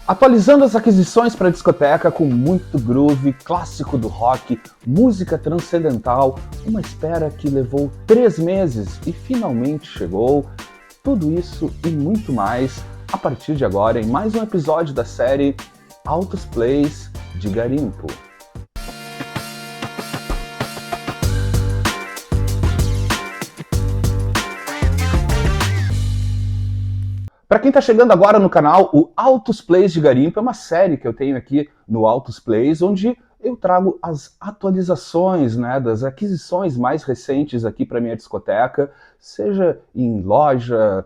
Atualizando as aquisições para a discoteca com muito groove, clássico do rock, música transcendental, uma espera que levou 3 meses e finalmente chegou. Tudo isso e muito mais a partir de agora em mais um episódio da série Altos Plays de Garimpo. Para quem está chegando agora no canal, o Altos Plays de Garimpo é uma série que eu tenho aqui no Altos Plays, onde eu trago as atualizações, das aquisições mais recentes aqui para minha discoteca, seja em loja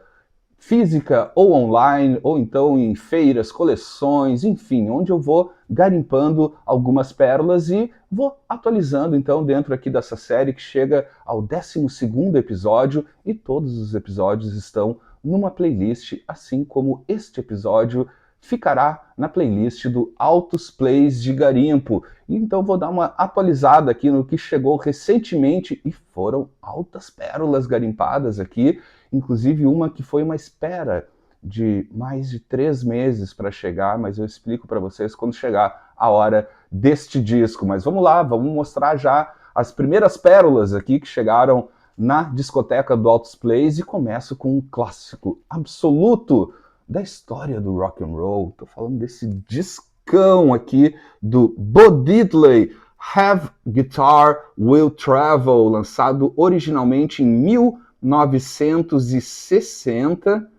física ou online, ou então em feiras, coleções, enfim, onde eu vou garimpando algumas pérolas e vou atualizando então dentro aqui dessa série que chega ao 12º episódio e todos os episódios estão numa playlist, assim como este episódio ficará na playlist do Altos Plays de Garimpo. Então vou dar uma atualizada aqui no que chegou recentemente e foram altas pérolas garimpadas aqui, inclusive uma que foi uma espera de mais de 3 meses para chegar, mas eu explico para vocês quando chegar a hora deste disco. Mas vamos lá, vamos mostrar já as primeiras pérolas aqui que chegaram na discoteca do Altos Plays e começo com um clássico absoluto da história do rock and roll. Tô falando desse discão aqui do Bo Diddley, Have Guitar Will Travel, lançado originalmente em 1960.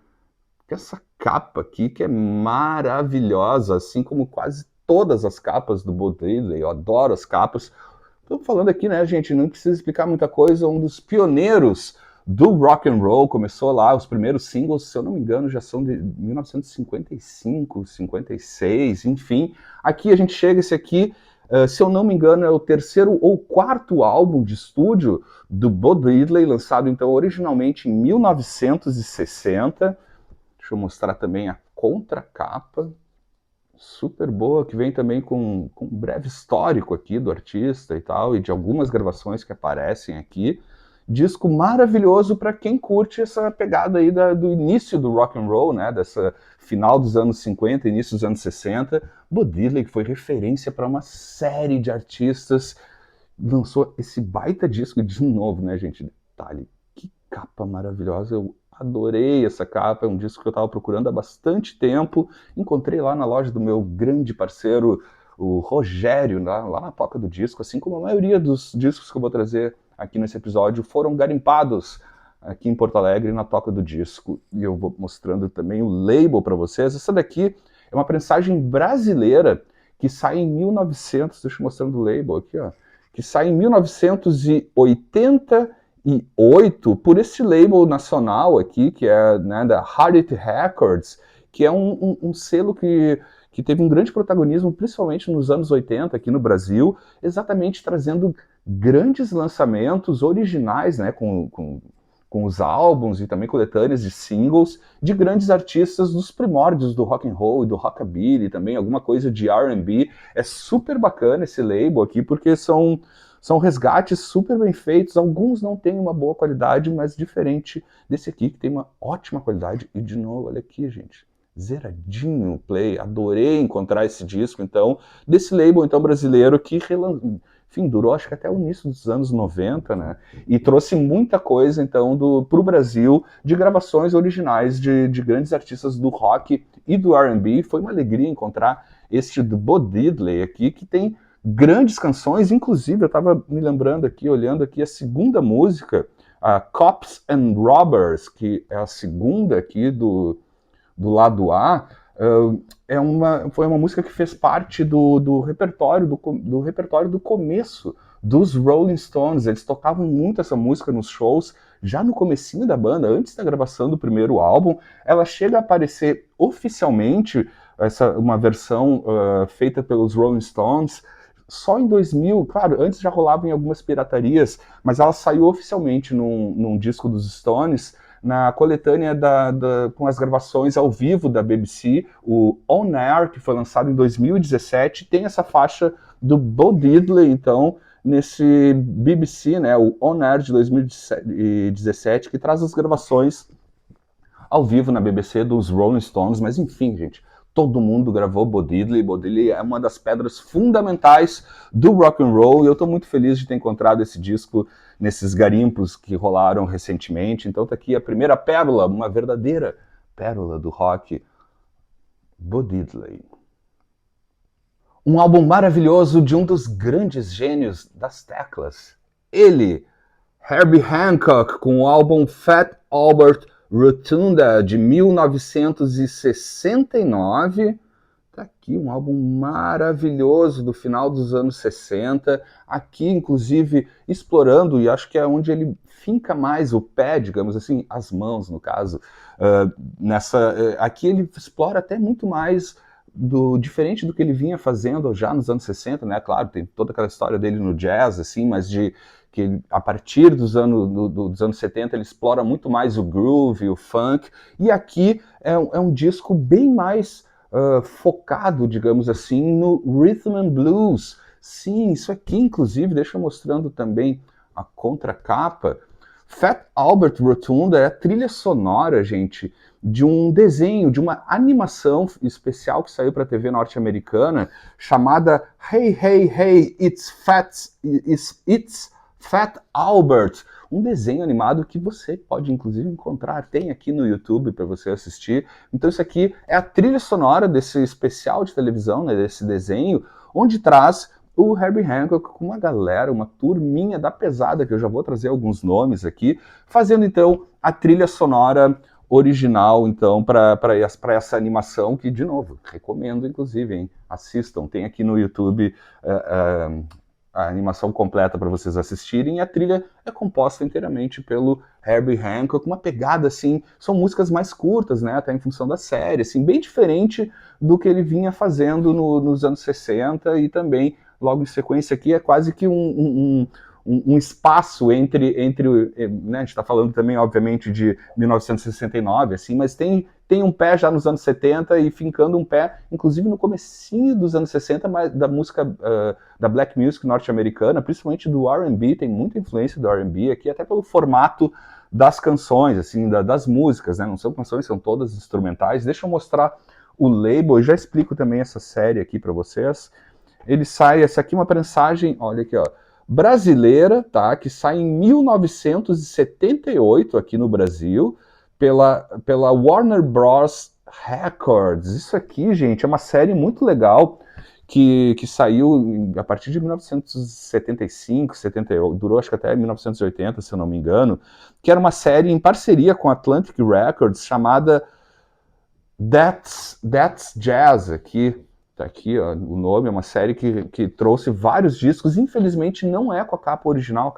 Essa capa aqui que é maravilhosa, assim como quase todas as capas do Bo Diddley. Eu adoro as capas. Estou falando aqui, gente, não precisa explicar muita coisa, um dos pioneiros do rock and roll, começou lá, os primeiros singles, se eu não me engano, já são de 1955, 56, enfim. Aqui a gente chega, esse aqui, se eu não me engano, é o 3º ou 4º álbum de estúdio do Bo Diddley, lançado então originalmente em 1960. Deixa eu mostrar também a contracapa. Super boa, que vem também com um breve histórico aqui do artista e tal, e de algumas gravações que aparecem aqui. Disco maravilhoso para quem curte essa pegada aí do início do rock and roll, dessa final dos anos 50, início dos anos 60. Bo Diddley, que foi referência para uma série de artistas, lançou esse baita disco de novo, gente? Detalhe, que capa maravilhosa, eu adorei essa capa, é um disco que eu estava procurando há bastante tempo, encontrei lá na loja do meu grande parceiro, o Rogério, lá na Toca do Disco, assim como a maioria dos discos que eu vou trazer aqui nesse episódio foram garimpados aqui em Porto Alegre na Toca do Disco, e eu vou mostrando também o label para vocês. Essa daqui é uma prensagem brasileira que sai em 1900, deixa eu mostrar o label aqui, que sai em 1988 por esse label nacional aqui, que é da Harrit Records, que é um selo que teve um grande protagonismo, principalmente nos anos 80 aqui no Brasil, exatamente trazendo grandes lançamentos originais, com os álbuns e também coletâneas de singles de grandes artistas dos primórdios do rock and roll e do rockabilly, também alguma coisa de R&B. É super bacana esse label aqui, porque são resgates super bem feitos, alguns não têm uma boa qualidade, mas diferente desse aqui, que tem uma ótima qualidade. E de novo, olha aqui, gente, zeradinho o play, adorei encontrar esse disco, então, desse label então brasileiro que durou acho que até o início dos anos 90, e trouxe muita coisa então para o Brasil de gravações originais de grandes artistas do rock e do R&B. Foi uma alegria encontrar este do Bo Diddley aqui, que tem grandes canções, inclusive eu estava me lembrando aqui, olhando aqui a segunda música, a Cops and Robbers, que é a segunda aqui do lado A, foi uma música que fez parte do repertório do começo dos Rolling Stones. Eles tocavam muito essa música nos shows, já no comecinho da banda, antes da gravação do primeiro álbum. Ela chega a aparecer oficialmente, uma versão feita pelos Rolling Stones, só em 2000, claro, antes já rolava em algumas piratarias, mas ela saiu oficialmente num disco dos Stones, na coletânea com as gravações ao vivo da BBC, o On Air, que foi lançado em 2017, tem essa faixa do Bo Diddley, então, nesse BBC, o On Air de 2017, que traz as gravações ao vivo na BBC dos Rolling Stones. Mas enfim, gente, todo mundo gravou Bo Diddley. Bo Diddley é uma das pedras fundamentais do rock and roll, e eu estou muito feliz de ter encontrado esse disco nesses garimpos que rolaram recentemente. Então tá aqui a primeira pérola, uma verdadeira pérola do rock, Bo Diddley. Um álbum maravilhoso de um dos grandes gênios das teclas. Ele, Herbie Hancock, com o álbum Fat Albert Rotunda, de 1969. Tá aqui um álbum maravilhoso do final dos anos 60. Aqui, inclusive, explorando, e acho que é onde ele finca mais o pé, digamos assim, as mãos, no caso. Aqui ele explora até muito mais diferente do que ele vinha fazendo já nos anos 60, né? Claro, tem toda aquela história dele no jazz, assim, mas que a partir dos anos 70 ele explora muito mais o groove, o funk, e aqui é um disco bem mais focado, digamos assim, no rhythm and blues. Sim, isso aqui, inclusive, deixa eu mostrando também a contracapa. Fat Albert Rotunda é a trilha sonora, gente, de um desenho, de uma animação especial que saiu para a TV norte-americana, chamada Hey, Hey, Hey, It's Fat Albert, um desenho animado que você pode inclusive encontrar, tem aqui no YouTube para você assistir. Então isso aqui é a trilha sonora desse especial de televisão, né, desse desenho, onde traz o Herbie Hancock com uma galera, uma turminha da pesada, que eu já vou trazer alguns nomes aqui, fazendo então a trilha sonora original, então, para essa animação, que, de novo, recomendo, inclusive, hein? Assistam, tem aqui no YouTube a animação completa para vocês assistirem, e a trilha é composta inteiramente pelo Herbie Hancock, uma pegada, assim, são músicas mais curtas, né, até em função da série, assim, bem diferente do que ele vinha fazendo nos anos 60, e também, logo em sequência aqui, é quase que um espaço entre né, a gente está falando também, obviamente, de 1969, assim, mas tem um pé já nos anos 70 e fincando um pé, inclusive no comecinho dos anos 60, mas da música, da black music norte-americana, principalmente do R&B, tem muita influência do R&B aqui, até pelo formato das canções, assim, das músicas, né, não são canções, são todas instrumentais. Deixa eu mostrar o label, eu já explico também essa série aqui para vocês. Ele sai, essa aqui é uma prensagem, olha aqui, ó, brasileira, tá? Que sai em 1978 aqui no Brasil, pela Warner Bros. Records. Isso aqui, gente, é uma série muito legal que saiu a partir de 1975, 78, durou acho que até 1980, se eu não me engano, que era uma série em parceria com a Atlantic Records chamada That's Jazz, aqui. Tá aqui, ó, o nome, é uma série que trouxe vários discos, infelizmente não é com a capa original,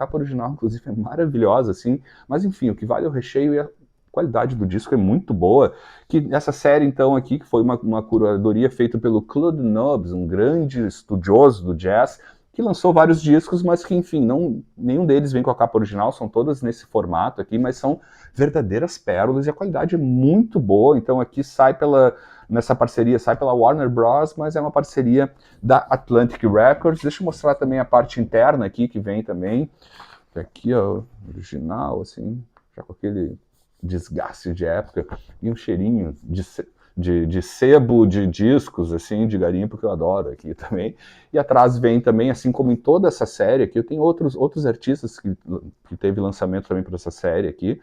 inclusive é maravilhosa, assim, mas enfim, o que vale é o recheio e a qualidade do disco é muito boa. Que essa série, então, aqui, que foi uma curadoria feita pelo Claude Nobs, um grande estudioso do jazz, que lançou vários discos, mas que, enfim, nenhum deles vem com a capa original, são todas nesse formato aqui, mas são verdadeiras pérolas e a qualidade é muito boa. Então aqui nessa parceria, sai pela Warner Bros., mas é uma parceria da Atlantic Records. Deixa eu mostrar também a parte interna aqui, que vem também. Aqui, ó, original, assim, já com aquele desgaste de época, e um cheirinho de sebo de discos, assim, de garimpo, que eu adoro aqui também. E atrás vem também, assim como em toda essa série aqui, eu tenho outros artistas que teve lançamento também para essa série aqui,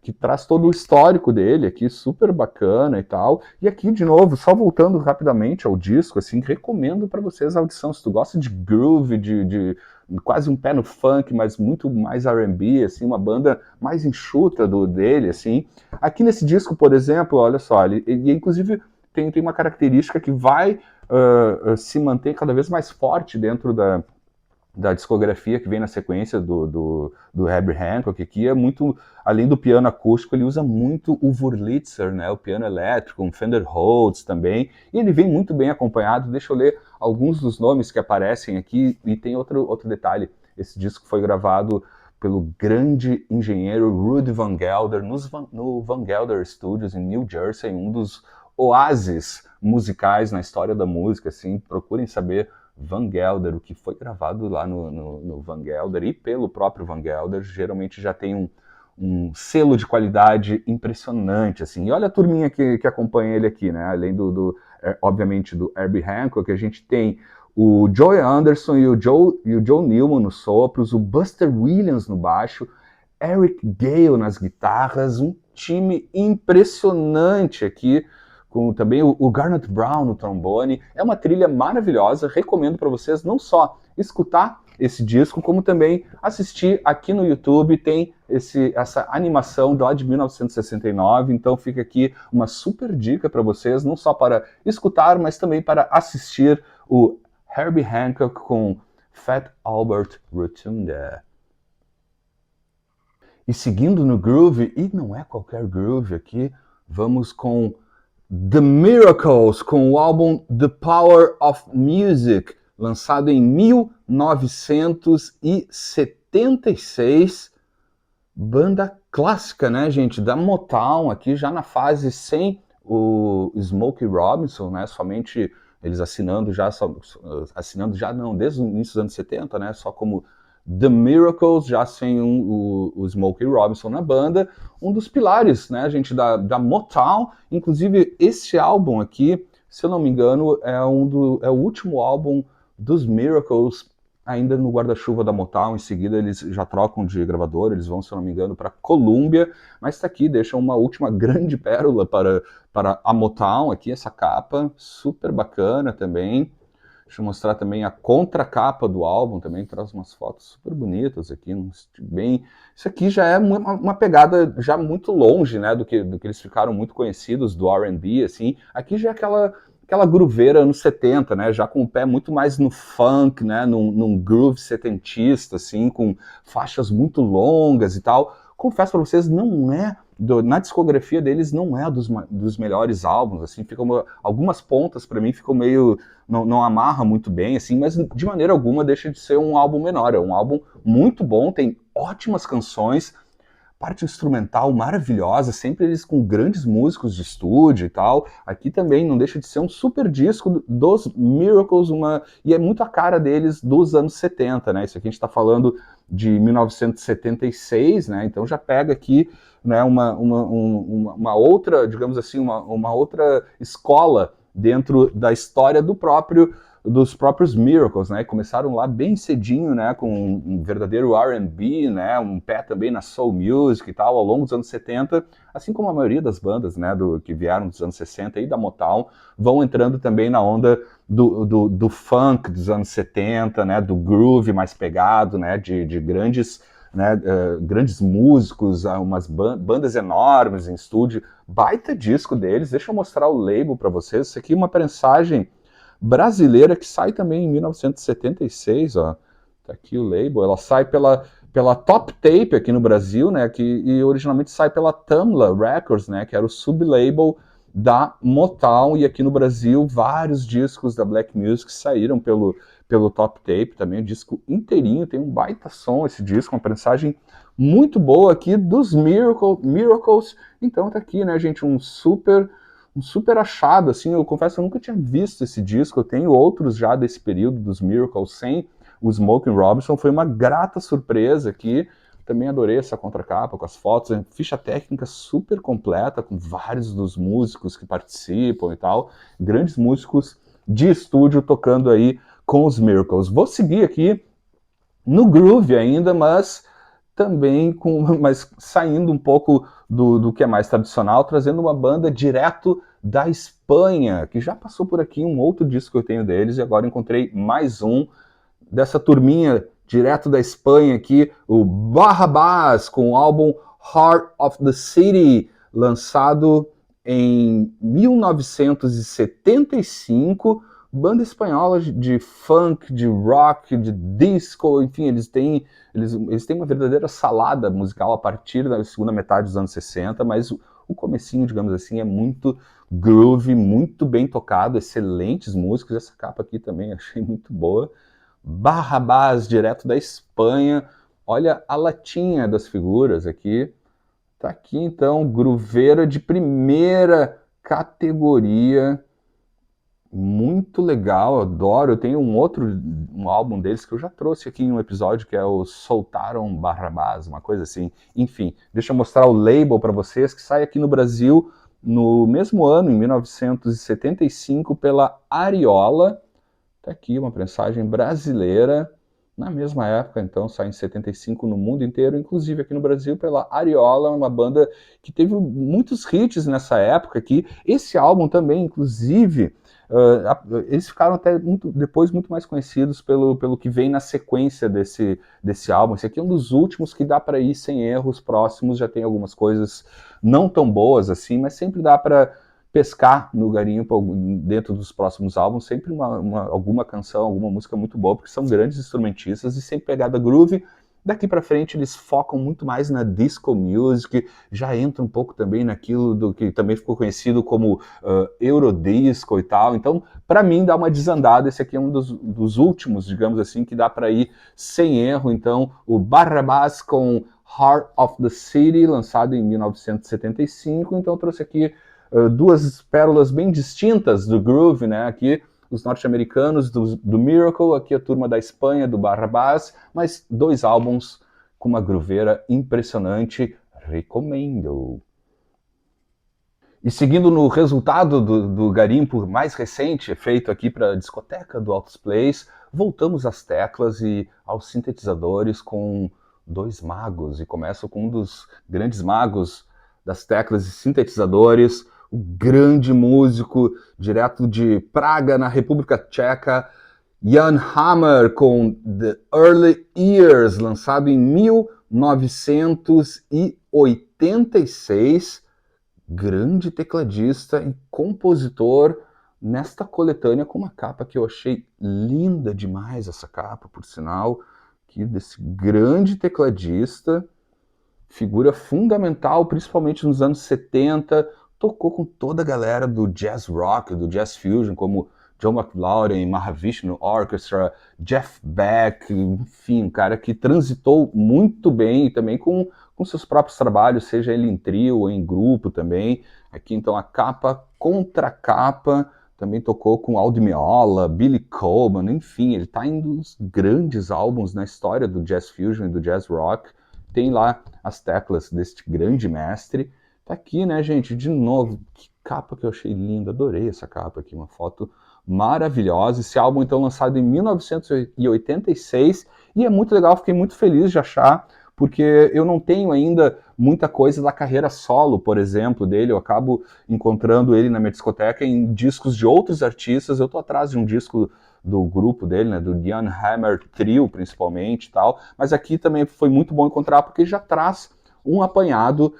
que traz todo o histórico dele aqui, super bacana e tal. E aqui, de novo, só voltando rapidamente ao disco, assim, recomendo para vocês a audição. Se tu gosta de groove, de quase um pé no funk, mas muito mais R&B, assim, uma banda mais enxuta dele, assim. Aqui nesse disco, por exemplo, olha só, ele inclusive tem uma característica que vai se manter cada vez mais forte dentro da discografia que vem na sequência do Herbie Hancock, que é muito, além do piano acústico, ele usa muito o Wurlitzer, né, o piano elétrico, um Fender Rhodes também, e ele vem muito bem acompanhado. Deixa eu ler alguns dos nomes que aparecem aqui, e tem outro detalhe, esse disco foi gravado pelo grande engenheiro Rudy Van Gelder, no Van Gelder Studios em New Jersey, um dos oásis musicais na história da música, assim, procurem saber Van Gelder, o que foi gravado lá no Van Gelder e pelo próprio Van Gelder, geralmente já tem um selo de qualidade impressionante, assim. E olha a turminha que acompanha ele aqui, né? Além obviamente, do Herbie Hancock, a gente tem o Joey Anderson e o Joe Newman nos sopros, o Buster Williams no baixo, Eric Gale nas guitarras, um time impressionante aqui, com também o Garnet Brown no trombone. É uma trilha maravilhosa, recomendo para vocês não só escutar esse disco, como também assistir aqui no YouTube, tem essa animação lá de 1969, então fica aqui uma super dica para vocês, não só para escutar, mas também para assistir o Herbie Hancock com Fat Albert Rotunda. E seguindo no groove, e não é qualquer groove aqui, vamos com The Miracles, com o álbum The Power of Music, lançado em 1976, banda clássica, né, gente, da Motown, aqui já na fase sem o Smokey Robinson, né, somente eles assinando já não, desde o início dos anos 70, né, só como The Miracles, já sem o Smokey Robinson na banda, um dos pilares, né, gente, da Motown. Inclusive, esse álbum aqui, se eu não me engano, é o último álbum dos Miracles, ainda no guarda-chuva da Motown. Em seguida eles já trocam de gravador, eles vão, se eu não me engano, para Columbia, mas está aqui, deixa uma última grande pérola para a Motown, aqui essa capa, super bacana também. Deixa eu mostrar também a contracapa do álbum, também traz umas fotos super bonitas aqui, bem... Isso aqui já é uma pegada já muito longe, né, do que eles ficaram muito conhecidos, do R&B, assim. Aqui já é aquela grooveira anos 70, né, já com o pé muito mais no funk, né, num groove setentista, assim, com faixas muito longas e tal. Confesso para vocês, não é... na discografia deles não é dos melhores álbuns, assim, algumas pontas para mim ficam meio... Não amarra muito bem, assim, mas de maneira alguma deixa de ser um álbum menor. É um álbum muito bom, tem ótimas canções, parte instrumental maravilhosa, sempre eles com grandes músicos de estúdio e tal. Aqui também não deixa de ser um super disco dos Miracles, e é muito a cara deles dos anos 70, né? Isso aqui a gente está falando de 1976, né? Então já pega aqui, né, uma outra, digamos assim, uma outra escola dentro da história dos próprios Miracles, né? Começaram lá bem cedinho, né? Com um verdadeiro R&B, né? Um pé também na soul music e tal, ao longo dos anos 70, assim como a maioria das bandas, né? Que vieram dos anos 60 e da Motown, vão entrando também na onda do funk dos anos 70, né? Do groove mais pegado, né? De grandes... né, grandes músicos, umas bandas enormes em estúdio, baita disco deles. Deixa eu mostrar o label para vocês. Isso aqui é uma prensagem brasileira que sai também em 1976, ó. Tá aqui o label. Ela sai pela Top Tape aqui no Brasil, né, e originalmente sai pela Tamla Records, né, que era o sublabel da Motown, e aqui no Brasil vários discos da Black Music saíram pelo Top Tape também, o disco inteirinho, tem um baita som esse disco, uma prensagem muito boa aqui dos Miracles. Então tá aqui, né, gente, um super achado, assim. Eu confesso que eu nunca tinha visto esse disco, eu tenho outros já desse período dos Miracles sem o Smokey Robinson, foi uma grata surpresa aqui. Também adorei essa contracapa com as fotos, ficha técnica super completa, com vários dos músicos que participam e tal, grandes músicos de estúdio tocando aí com os Miracles. Vou seguir aqui no groove ainda, mas também mas saindo um pouco do que é mais tradicional, trazendo uma banda direto da Espanha, que já passou por aqui, um outro disco que eu tenho deles, e agora encontrei mais um dessa turminha direto da Espanha aqui, o Barrabás, com o álbum Heart of the City, lançado em 1975, banda espanhola de funk, de rock, de disco, enfim, eles têm uma verdadeira salada musical a partir da segunda metade dos anos 60, mas o comecinho, digamos assim, é muito groove, muito bem tocado, excelentes músicos. Essa capa aqui também achei muito boa. Barrabás, direto da Espanha. Olha a latinha das figuras aqui. Tá aqui então, grooveira de primeira categoria. Muito muito legal, adoro. Eu tenho um álbum deles que eu já trouxe aqui em um episódio, que é o Soltaram Barrabás, uma coisa assim. Enfim, deixa eu mostrar o label para vocês, que sai aqui no Brasil no mesmo ano, em 1975, pela Ariola. Tá aqui uma prensagem brasileira, na mesma época, então, sai em 75 no mundo inteiro, inclusive aqui no Brasil pela Ariola, uma banda que teve muitos hits nessa época aqui. Esse álbum também, inclusive, eles ficaram até depois muito mais conhecidos pelo que vem na sequência desse álbum. Esse aqui é um dos últimos que dá para ir sem erros, próximos já tem algumas coisas não tão boas assim, mas sempre dá para pescar no garimpo dentro dos próximos álbuns, sempre alguma canção, alguma música muito boa, porque são grandes instrumentistas e sempre pegada groove. Daqui para frente eles focam muito mais na disco music, já entra um pouco também naquilo do que também ficou conhecido como Eurodisco e tal. Então, para mim, dá uma desandada. Esse aqui é um dos últimos, digamos assim, que dá para ir sem erro. Então, o Barrabás com Heart of the City, lançado em 1975. Então, eu trouxe aqui duas pérolas bem distintas do groove, né? Aqui os norte-americanos do Miracle, aqui a turma da Espanha, do Barrabás, mas dois álbuns com uma grooveira impressionante, recomendo. E seguindo no resultado do garimpo mais recente, feito aqui para a discoteca do Altos Plays, voltamos às teclas e aos sintetizadores com dois magos, e começo com um dos grandes magos das teclas e sintetizadores, o grande músico direto de Praga, na República Tcheca, Jan Hammer, com The Early Years, lançado em 1986, grande tecladista e compositor nesta coletânea, com uma capa que eu achei linda demais, essa capa, por sinal, que desse grande tecladista, figura fundamental, principalmente nos anos 70, tocou com toda a galera do jazz rock, do jazz fusion, como John McLaughlin, Mahavishnu Orchestra, Jeff Beck, enfim, um cara que transitou muito bem e também com seus próprios trabalhos, seja ele em trio ou em grupo também. Aqui então a capa contra capa, também tocou com Aldi Meola, Billy Coleman, enfim, ele está em um dos grandes álbuns na história do jazz fusion e do jazz rock. Tem lá as teclas deste grande mestre. Tá aqui, né, gente, de novo, que capa que eu achei linda, adorei essa capa aqui, uma foto maravilhosa. Esse álbum, então, lançado em 1986, e é muito legal, fiquei muito feliz de achar, porque eu não tenho ainda muita coisa da carreira solo, por exemplo, dele. Eu acabo encontrando ele na minha discoteca em discos de outros artistas. Eu tô atrás de um disco do grupo dele, né, do Jan Hammer Trio, principalmente, tal, mas aqui também foi muito bom encontrar, porque já traz um apanhado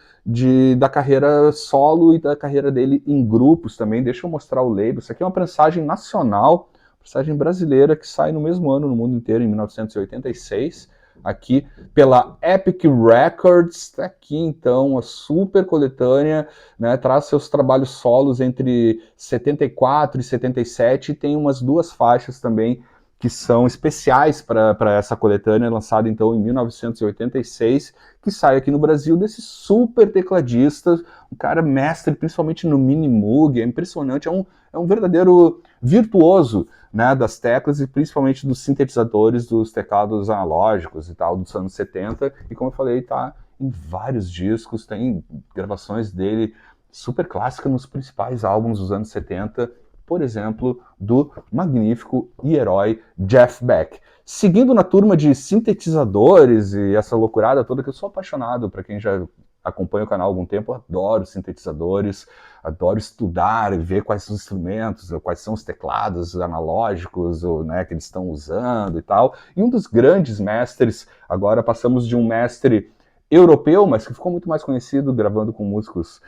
da carreira solo e da carreira dele em grupos também. Deixa eu mostrar o label. Isso aqui é uma prensagem nacional, prensagem brasileira, que sai no mesmo ano no mundo inteiro, em 1986, aqui pela Epic Records. Tá aqui então a super coletânea, né, traz seus trabalhos solos entre 74 e 77, e tem umas duas faixas também que são especiais para essa coletânea, lançada então em 1986, que sai aqui no Brasil desse super tecladista, um cara mestre, principalmente no Mini Moog. É impressionante, é um verdadeiro virtuoso, né, das teclas e principalmente dos sintetizadores, dos teclados analógicos e tal, dos anos 70, e como eu falei, tá em vários discos, tem gravações dele super clássicas nos principais álbuns dos anos 70, por exemplo, do magnífico e herói Jeff Beck. Seguindo na turma de sintetizadores e essa loucurada toda, que eu sou apaixonado, para quem já acompanha o canal há algum tempo, eu adoro sintetizadores, adoro estudar e ver quais são os instrumentos, quais são os teclados analógicos, né, que eles estão usando e tal. E um dos grandes mestres, agora passamos de um mestre europeu, mas que ficou muito mais conhecido gravando com músicos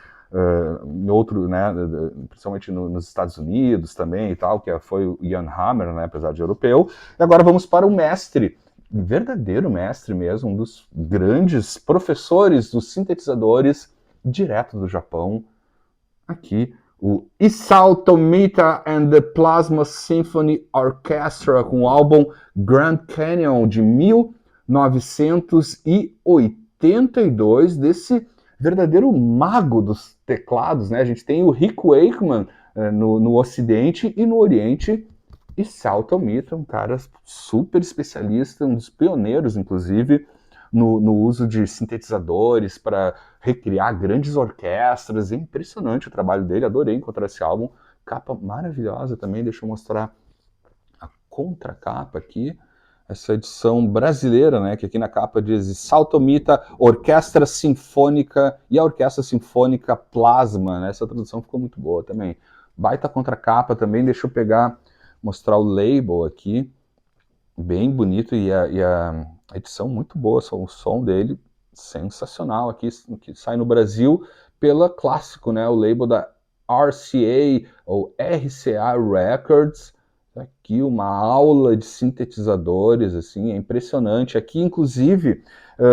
em outro, né, principalmente nos Estados Unidos também e tal, que foi o Jan Hammer, né, apesar de europeu. E agora vamos para o mestre, verdadeiro mestre mesmo, um dos grandes professores dos sintetizadores, direto do Japão, aqui, o Isao Tomita and the Plasma Symphony Orchestra, com o álbum Grand Canyon, de 1982, desse verdadeiro mago dos teclados, né? A gente tem o Rick Wakeman no Ocidente e no Oriente. E Salto Mitra, um cara super especialista, um dos pioneiros, inclusive, no uso de sintetizadores para recriar grandes orquestras. É impressionante o trabalho dele, adorei encontrar esse álbum. Capa maravilhosa também, deixa eu mostrar a contracapa aqui. Essa edição brasileira, né, que aqui na capa diz Salto Mitra, Orquestra Sinfônica e a Orquestra Sinfônica Plasma, né? Essa tradução ficou muito boa também. Baita contracapa também, deixa eu mostrar o label aqui, bem bonito, e a edição muito boa, o som dele sensacional aqui, que sai no Brasil pela Clássico, né, o label da RCA ou RCA Records. Aqui uma aula de sintetizadores, assim, é impressionante. Aqui, inclusive,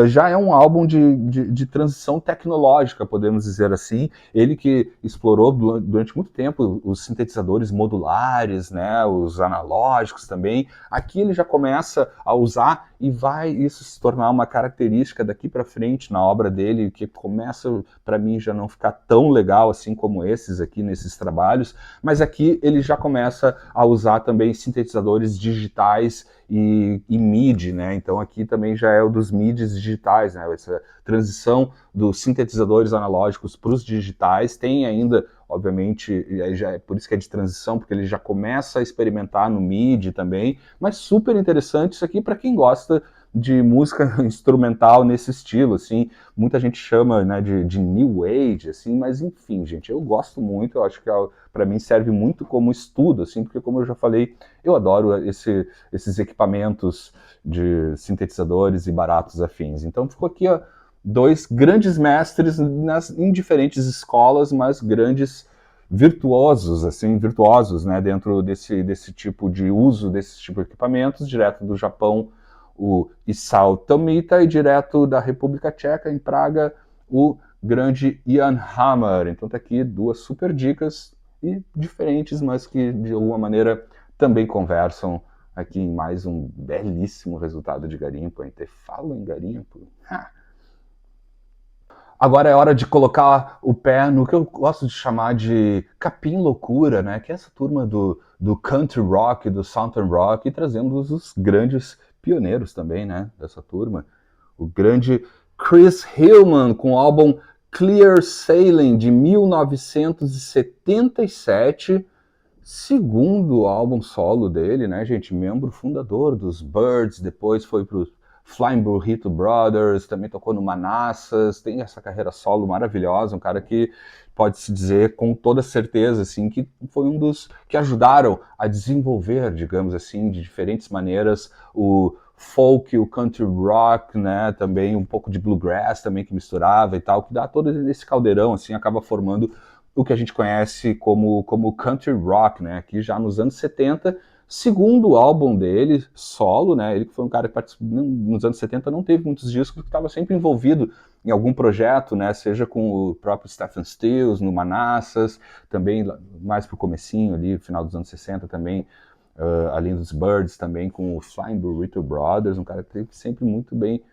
já é um álbum de transição tecnológica, podemos dizer assim. Ele que explorou durante muito tempo os sintetizadores modulares, né, os analógicos também. Aqui ele já começa a usar e vai isso se tornar uma característica daqui para frente na obra dele, que começa, para mim, já não ficar tão legal assim como esses aqui, nesses trabalhos. Mas aqui ele já começa a usar também sintetizadores digitais e MIDI, né? Então aqui também já é o dos MIDIs digitais, né? Essa transição dos sintetizadores analógicos para os digitais. Tem ainda, obviamente, já é por isso que é de transição, porque ele já começa a experimentar no MIDI também, mas super interessante isso aqui para quem gosta de música instrumental nesse estilo, assim, muita gente chama, né, de New Age, assim, mas enfim, gente, eu gosto muito, eu acho que para mim serve muito como estudo, assim, porque como eu já falei, eu adoro esses equipamentos de sintetizadores e baratos afins. Então ficou aqui, ó, dois grandes mestres em diferentes escolas, mas grandes virtuosos, assim, virtuosos, né, dentro desse tipo de uso, desse tipo de equipamentos, direto do Japão, o Isao Tomita, e direto da República Tcheca, em Praga, o grande Jan Hammer. Então tá aqui duas super dicas e diferentes, mas que de alguma maneira também conversam aqui em mais um belíssimo resultado de garimpo. A gente fala em garimpo. Ha! Agora é hora de colocar o pé no que eu gosto de chamar de capim loucura, né? Que é essa turma do country rock, do southern rock, e trazendo os grandes pioneiros também, né? Dessa turma. O grande Chris Hillman com o álbum Clear Sailing de 1977, segundo álbum solo dele, né, gente? Membro fundador dos Byrds, depois foi para os Flying Burrito Brothers, também tocou no Manassas, tem essa carreira solo maravilhosa, um cara que pode-se dizer com toda certeza, assim, que foi um dos que ajudaram a desenvolver, digamos assim, de diferentes maneiras, o folk, o country rock, né, também um pouco de bluegrass também que misturava e tal, que dá todo esse caldeirão, assim, acaba formando o que a gente conhece como country rock, né, aqui já nos anos 70, segundo álbum dele, solo, né, ele que foi um cara que nos anos 70 não teve muitos discos, porque estava sempre envolvido em algum projeto, né, seja com o próprio Stephen Stills, no Manassas, também mais pro comecinho ali, final dos anos 60 também, além dos Byrds, também com o Flying Burrito Brothers, um cara que esteve sempre muito bem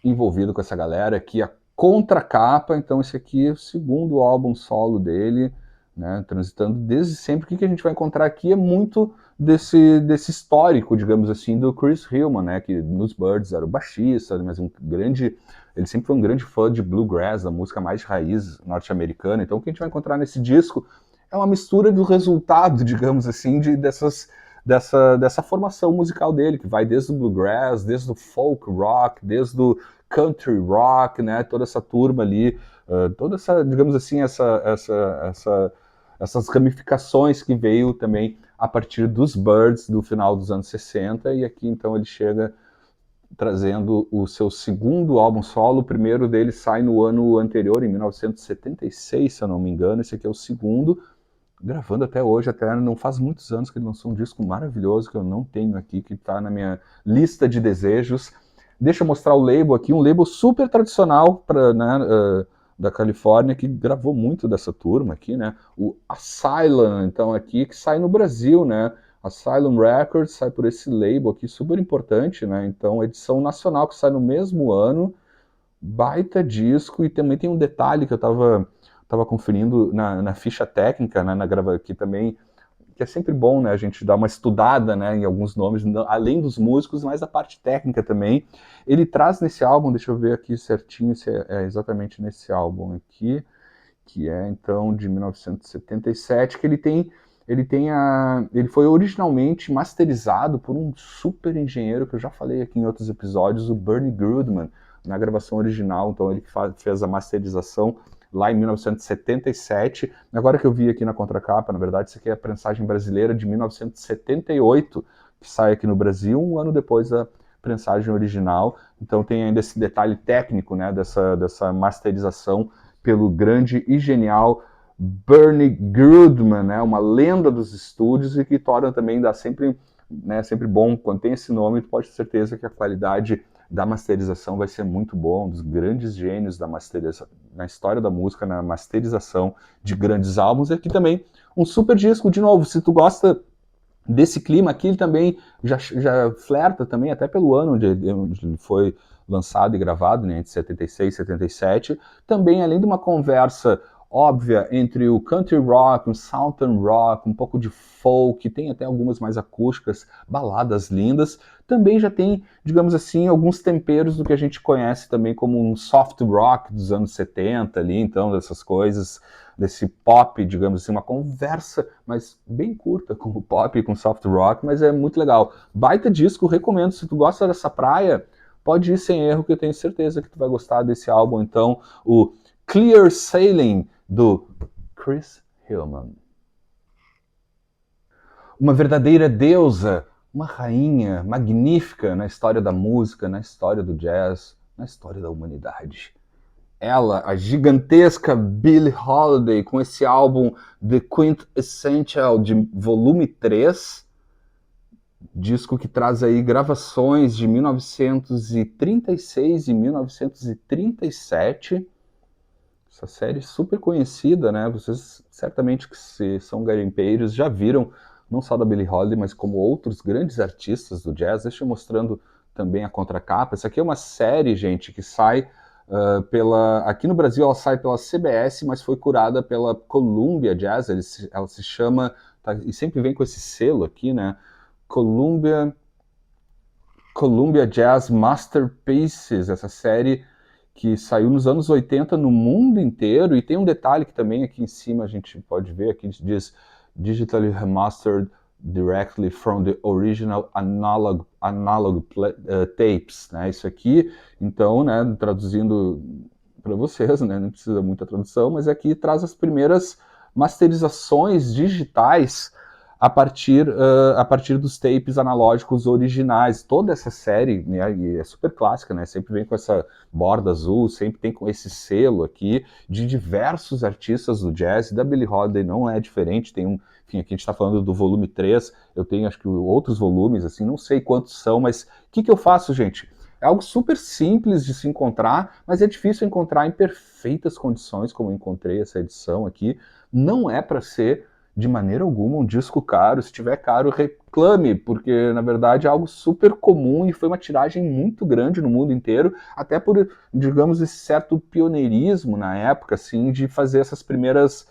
envolvido com essa galera, aqui a contracapa, então esse aqui é o segundo álbum solo dele, né, transitando desde sempre. O que a gente vai encontrar aqui é muito desse histórico, digamos assim, do Chris Hillman, né, que nos Byrds era o baixista, mas ele sempre foi um grande fã de bluegrass, da música mais de raiz norte-americana. Então o que a gente vai encontrar nesse disco é uma mistura do resultado, digamos assim, dessa formação musical dele, que vai desde o bluegrass, desde o folk rock, desde o country rock, né, toda essa turma ali, toda essa, digamos assim, essas ramificações que veio também a partir dos Byrds do final dos anos 60, e aqui então ele chega trazendo o seu segundo álbum solo. O primeiro dele sai no ano anterior, em 1976, se eu não me engano. Esse aqui é o segundo, gravando até hoje, até não faz muitos anos que ele lançou um disco maravilhoso que eu não tenho aqui, que está na minha lista de desejos. Deixa eu mostrar o label aqui, um label super tradicional da Califórnia, que gravou muito dessa turma aqui, né? O Asylum, então, aqui, que sai no Brasil, né? Asylum Records sai por esse label aqui, super importante, né? Então, edição nacional que sai no mesmo ano, baita disco, e também tem um detalhe que eu estava estava conferindo na ficha técnica, né, aqui também, que é sempre bom, né, a gente dar uma estudada, né, em alguns nomes, além dos músicos, mas a parte técnica também. Ele traz nesse álbum, deixa eu ver aqui certinho se é exatamente nesse álbum aqui, que é então de 1977, que ele foi originalmente masterizado por um super engenheiro que eu já falei aqui em outros episódios, o Bernie Goodman, na gravação original. Então ele fez a masterização lá em 1977. Agora que eu vi aqui na contracapa, na verdade, isso aqui é a prensagem brasileira de 1978, que sai aqui no Brasil, um ano depois da prensagem original. Então tem ainda esse detalhe técnico, né, dessa masterização pelo grande e genial Bernie Goodman, né, uma lenda dos estúdios, e que torna também, dá sempre, né, sempre bom, quando tem esse nome, tu pode ter certeza que a qualidade da masterização vai ser muito boa, um dos grandes gênios da masterização, na história da música, na masterização de grandes álbuns. E aqui também um super disco, de novo, se tu gosta desse clima aqui, ele também já flerta também, até pelo ano onde ele foi lançado e gravado, né, entre 76 e 77, também além de uma conversa óbvia entre o country rock, o southern rock, um pouco de folk, tem até algumas mais acústicas, baladas lindas, também já tem, digamos assim, alguns temperos do que a gente conhece também como um soft rock dos anos 70 ali, então dessas coisas, desse pop, digamos assim, uma conversa, mas bem curta com o pop e com o soft rock, mas é muito legal. Baita disco, recomendo, se tu gosta dessa praia, pode ir sem erro, que eu tenho certeza que tu vai gostar desse álbum, então, o Clear Sailing, do Chris Hillman. Uma verdadeira deusa, uma rainha magnífica na história da música, na história do jazz, na história da humanidade. Ela, a gigantesca Billie Holiday, com esse álbum The Quintessential de volume 3, disco que traz aí gravações de 1936 e 1937. Essa série super conhecida, né? Vocês certamente que se são garimpeiros já viram, não só da Billie Holiday, mas como outros grandes artistas do jazz. Deixa eu mostrando também a contracapa. Essa aqui é uma série, gente, que sai aqui no Brasil ela sai pela CBS, mas foi curada pela Columbia Jazz. Ela se chama, tá, e sempre vem com esse selo aqui, né? Columbia Jazz Masterpieces, essa série que saiu nos anos 80 no mundo inteiro. E tem um detalhe que também aqui em cima a gente pode ver, aqui diz Digitally Remastered Directly from the Original Analog Tapes, né? Isso aqui, então, né, traduzindo para vocês, né, não precisa muita tradução, mas aqui traz as primeiras masterizações digitais a partir dos tapes analógicos originais. Toda essa série, né, e é super clássica, né, sempre vem com essa borda azul, sempre tem com esse selo aqui de diversos artistas do jazz, e da Billie Holiday não é diferente. Tem um, enfim, aqui a gente está falando do volume 3, eu tenho acho que outros volumes, assim, não sei quantos são, mas o que eu faço, gente? É algo super simples de se encontrar, mas é difícil encontrar em perfeitas condições, como eu encontrei essa edição aqui. Não é para ser de maneira alguma um disco caro. Se tiver caro, reclame, porque na verdade é algo super comum e foi uma tiragem muito grande no mundo inteiro, até por, digamos, esse certo pioneirismo na época, assim, de fazer essas primeiras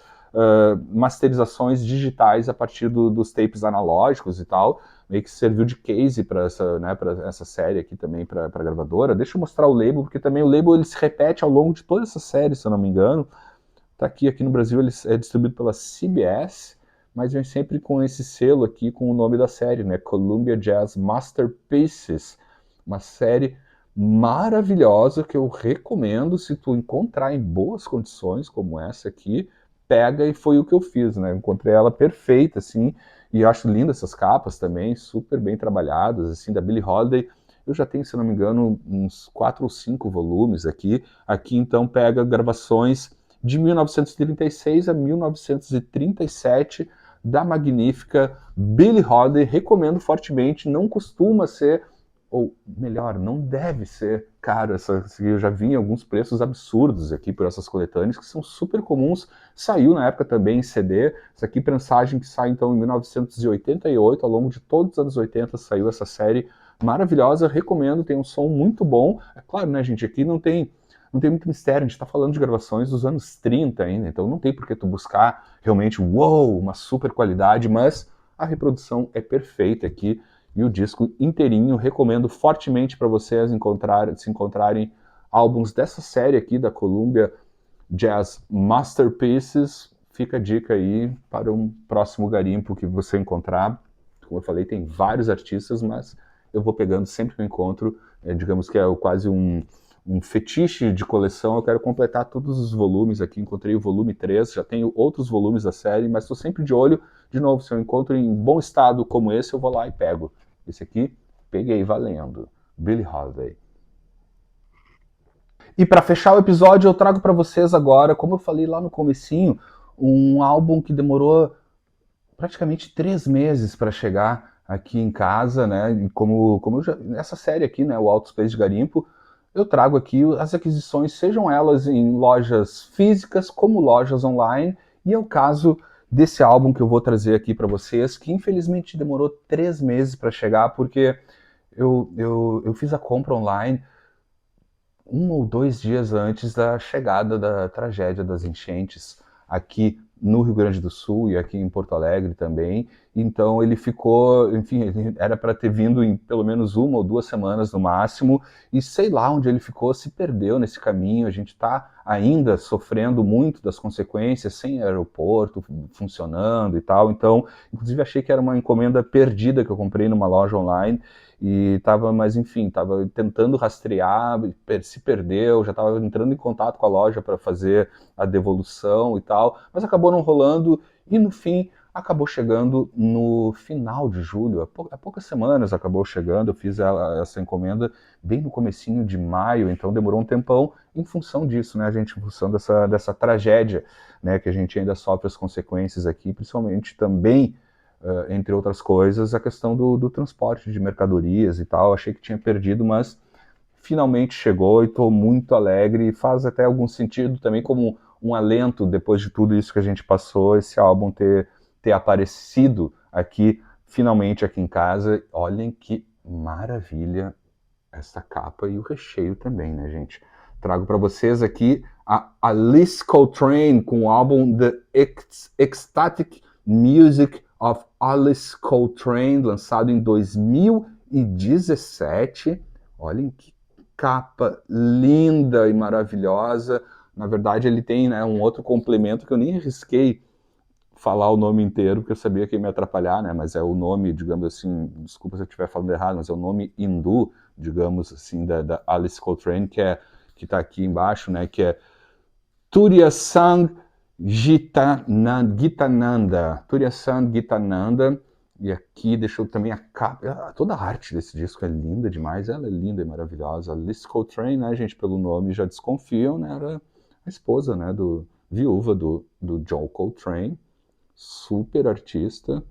masterizações digitais a partir dos tapes analógicos e tal. Meio que serviu de case para essa, né, essa série aqui também, para a gravadora. Deixa eu mostrar o label, porque também o label ele se repete ao longo de toda essa série, se eu não me engano. Tá aqui no Brasil ele é distribuído pela CBS, mas vem sempre com esse selo aqui com o nome da série, né? Columbia Jazz Masterpieces. Uma série maravilhosa que eu recomendo. Se tu encontrar em boas condições como essa aqui, pega, e foi o que eu fiz, né? Encontrei ela perfeita, assim, e eu acho linda essas capas também, super bem trabalhadas, assim, da Billie Holiday. Eu já tenho, se não me engano, uns 4 ou 5 volumes aqui. Aqui, então, pega gravações de 1936 a 1937, da magnífica Billie Holiday. Recomendo fortemente, não costuma ser, ou melhor, não deve ser caro. Eu já vi em alguns preços absurdos aqui por essas coletâneas, que são super comuns. Saiu na época também em CD, essa aqui prensagem que sai então em 1988, ao longo de todos os anos 80 saiu essa série maravilhosa, recomendo, tem um som muito bom. É claro, né, gente, aqui não tem não tem muito mistério, a gente está falando de gravações dos anos 30 ainda, então não tem por que tu buscar realmente, uou, uma super qualidade, mas a reprodução é perfeita aqui, e o disco inteirinho, recomendo fortemente para vocês se encontrarem álbuns dessa série aqui da Columbia Jazz Masterpieces. Fica a dica aí para um próximo garimpo que você encontrar. Como eu falei, tem vários artistas, mas eu vou pegando sempre que eu encontro, digamos que é quase um fetiche de coleção. Eu quero completar todos os volumes aqui. Encontrei o volume 3, já tenho outros volumes da série, mas estou sempre de olho. De novo, se eu encontro em bom estado como esse, eu vou lá e pego. Esse aqui, peguei valendo. Billie Holiday. E para fechar o episódio, eu trago para vocês agora, como eu falei lá no comecinho, um álbum que demorou praticamente 3 meses para chegar aqui em casa, né? E como nessa série aqui, né, o Alto Space de Garimpo, eu trago aqui as aquisições, sejam elas em lojas físicas como lojas online, e é o caso desse álbum que eu vou trazer aqui para vocês, que infelizmente demorou 3 meses para chegar, porque eu fiz a compra online 1 ou 2 dias antes da chegada da tragédia das enchentes aqui no Rio Grande do Sul e aqui em Porto Alegre também. Então ele ficou, enfim, ele era para ter vindo em pelo menos 1 ou 2 semanas no máximo, e sei lá onde ele ficou, se perdeu nesse caminho. A gente está ainda sofrendo muito das consequências, sem aeroporto funcionando e tal. Então, inclusive achei que era uma encomenda perdida que eu comprei numa loja online, e estava, mas enfim, estava tentando rastrear, se perdeu, já estava entrando em contato com a loja para fazer a devolução e tal, mas acabou não rolando, e no fim acabou chegando no final de julho, há poucas semanas acabou chegando. Eu fiz essa encomenda bem no comecinho de maio, então demorou um tempão em função disso, né, gente, em função dessa tragédia, né, que a gente ainda sofre as consequências aqui, principalmente também, entre outras coisas, a questão do transporte de mercadorias e tal. Achei que tinha perdido, mas finalmente chegou e estou muito alegre, e faz até algum sentido também como um alento, depois de tudo isso que a gente passou, esse álbum ter aparecido aqui, finalmente aqui em casa. Olhem que maravilha essa capa e o recheio também, né, gente? Trago para vocês aqui a Alice Coltrane com o álbum The Ecstatic Music of Alice Coltrane, lançado em 2017. Olhem que capa linda e maravilhosa. Na verdade, ele tem, né, um outro complemento que eu nem arrisquei falar o nome inteiro, porque eu sabia que ia me atrapalhar, né? Mas é o nome, digamos assim, desculpa se eu estiver falando errado, mas é o nome hindu, digamos assim, da Alice Coltrane, que está aqui embaixo, né? Que é Turiya Sang Gitananda. Turiya Sang Gitananda. E aqui, deixa eu também a capa. Toda a arte desse disco é linda demais. Ela é linda e maravilhosa. Alice Coltrane, né, gente, pelo nome já desconfiam, né? Era a esposa, né, viúva do John Coltrane. Super artista,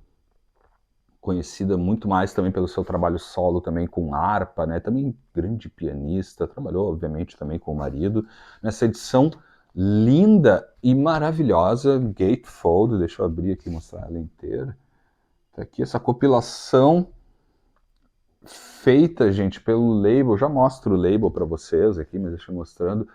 conhecida muito mais também pelo seu trabalho solo também com harpa, né? Também grande pianista, trabalhou obviamente também com o marido. Nessa edição linda e maravilhosa, Gatefold, deixa eu abrir aqui e mostrar ela inteira. Tá aqui essa compilação feita, gente, pelo label. Já mostro o label para vocês aqui, mas deixa eu mostrando.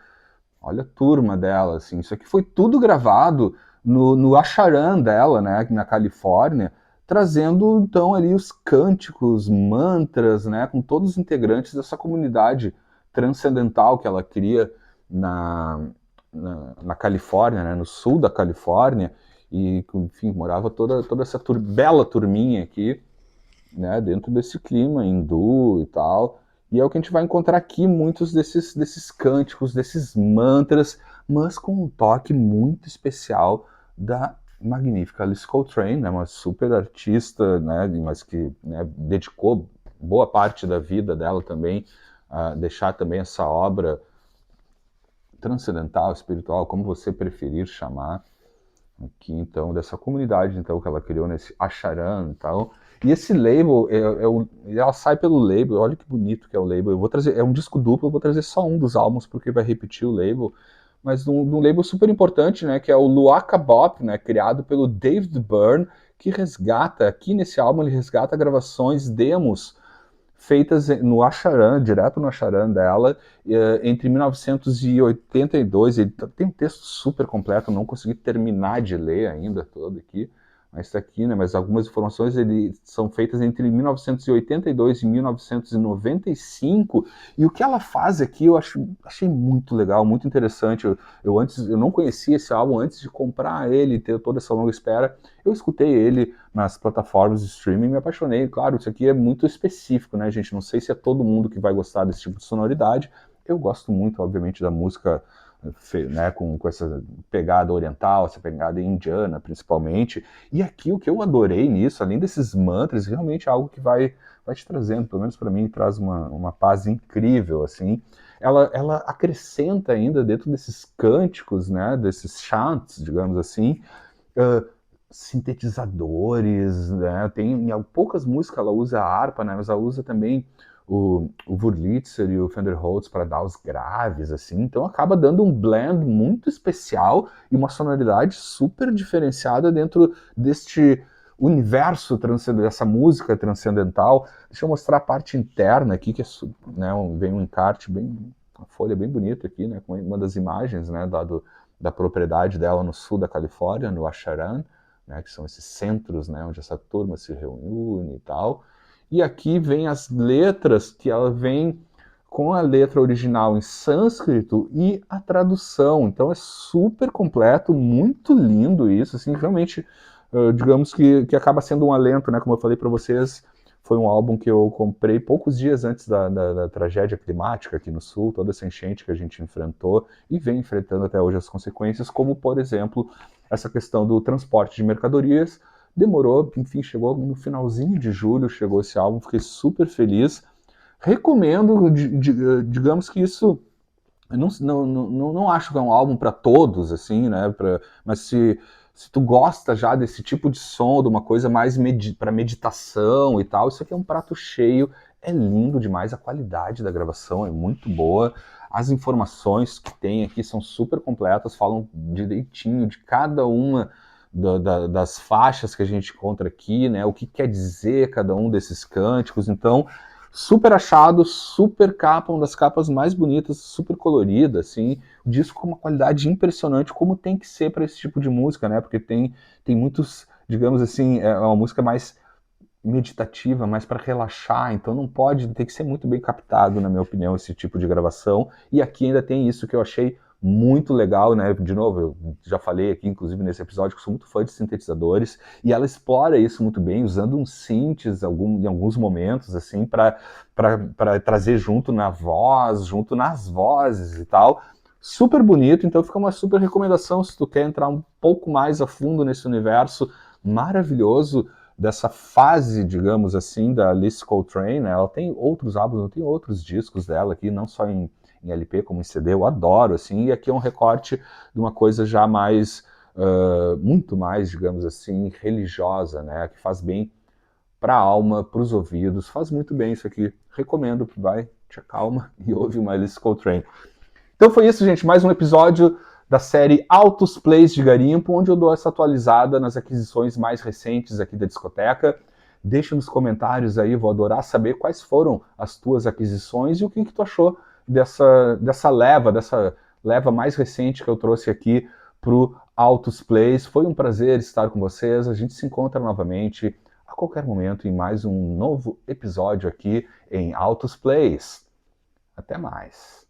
Olha a turma dela, assim. Isso aqui foi tudo gravado no Acharan dela, né, na Califórnia, trazendo então ali os cânticos, mantras, né, com todos os integrantes dessa comunidade transcendental que ela cria na Califórnia, né, no sul da Califórnia, e enfim, morava toda essa bela turminha aqui, né, dentro desse clima hindu e tal. E é o que a gente vai encontrar aqui, muitos desses cânticos, desses mantras, mas com um toque muito especial da magnífica Alice Coltrane, né, uma super artista, né, mas que, né, dedicou boa parte da vida dela também a deixar também essa obra transcendental, espiritual, como você preferir chamar, aqui, então, dessa comunidade, então, que ela criou nesse Acharan e tal. E esse label, ela sai pelo label. Olha que bonito que é o label. Eu vou trazer, é um disco duplo, eu vou trazer só um dos álbuns, porque vai repetir o label, mas num label super importante, né, que é o Luaka Bop, né, criado pelo David Byrne, que resgata, aqui nesse álbum ele resgata gravações, demos, feitas no Acharan, direto no Acharan dela, entre 1982, ele tem um texto super completo, eu não consegui terminar de ler ainda todo aqui, mas está aqui, né? Mas algumas informações são feitas entre 1982 e 1995, e o que ela faz aqui eu achei muito legal, muito interessante. Eu não conhecia esse álbum antes de comprar ele, ter toda essa longa espera. Eu escutei ele nas plataformas de streaming e me apaixonei. Claro, isso aqui é muito específico, né, gente? Não sei se é todo mundo que vai gostar desse tipo de sonoridade. Eu gosto muito, obviamente, da música, né, com essa pegada oriental, essa pegada indiana, principalmente. E aqui o que eu adorei nisso, além desses mantras, realmente é algo que vai te trazendo, pelo menos para mim, traz uma paz incrível, assim. Ela acrescenta ainda dentro desses cânticos, né, desses chants, digamos assim, uh, sintetizadores, né? Tem em poucas músicas ela usa a harpa, né? Mas ela usa também o Wurlitzer e o Fender Rhodes para dar os graves, assim. Então acaba dando um blend muito especial e uma sonoridade super diferenciada dentro deste universo dessa música transcendental. Deixa eu mostrar a parte interna aqui, que é, né, vem um encarte bem, uma folha bem bonita aqui, né, com uma das imagens, né, da propriedade dela no sul da Califórnia, no Acharan, né, que são esses centros, né, onde essa turma se reúne e tal. E aqui vem as letras, que ela vem com a letra original em sânscrito e a tradução. Então é super completo, muito lindo isso, assim, realmente, digamos que acaba sendo um alento, né, como eu falei para vocês, foi um álbum que eu comprei poucos dias antes da tragédia climática aqui no Sul, toda essa enchente que a gente enfrentou e vem enfrentando até hoje as consequências, como, por exemplo, essa questão do transporte de mercadorias. Demorou, enfim, chegou no finalzinho de julho, chegou esse álbum, fiquei super feliz. Recomendo, digamos que isso, eu não acho que é um álbum para todos, assim, né? Mas se tu gosta já desse tipo de som, de uma coisa mais para meditação e tal, isso aqui é um prato cheio, é lindo demais, a qualidade da gravação é muito boa, as informações que tem aqui são super completas, falam direitinho de cada uma das faixas que a gente encontra aqui, né? O que quer dizer cada um desses cânticos, então super achado, super capa, uma das capas mais bonitas, super colorida, assim, o disco com uma qualidade impressionante, como tem que ser para esse tipo de música, né? Porque tem muitos, digamos assim, é uma música mais meditativa, mais para relaxar, então não pode, tem que ser muito bem captado, na minha opinião, esse tipo de gravação. E aqui ainda tem isso que eu achei muito legal, né? De novo, eu já falei aqui, inclusive nesse episódio, que sou muito fã de sintetizadores, e ela explora isso muito bem, usando uns synths em alguns momentos, assim, para trazer junto na voz, junto nas vozes e tal. Super bonito, então fica uma super recomendação se tu quer entrar um pouco mais a fundo nesse universo maravilhoso dessa fase, digamos assim, da Alice Coltrane, né? Ela tem outros álbuns, ela tem outros discos dela aqui, não só em LP como em CD, eu adoro, assim, e aqui é um recorte de uma coisa já mais, muito mais, digamos assim, religiosa, né? Que faz bem para a alma, para os ouvidos, faz muito bem isso aqui. Recomendo, vai, te acalma e ouve uma Alice Coltrane. Então foi isso, gente, mais um episódio da série Altos Plays de Garimpo, onde eu dou essa atualizada nas aquisições mais recentes aqui da discoteca. Deixa nos comentários aí, vou adorar saber quais foram as tuas aquisições e o que tu achou dessa leva mais recente que eu trouxe aqui pro Altos Plays. Foi um prazer estar com vocês, a gente se encontra novamente a qualquer momento em mais um novo episódio aqui em Altos Plays. Até mais.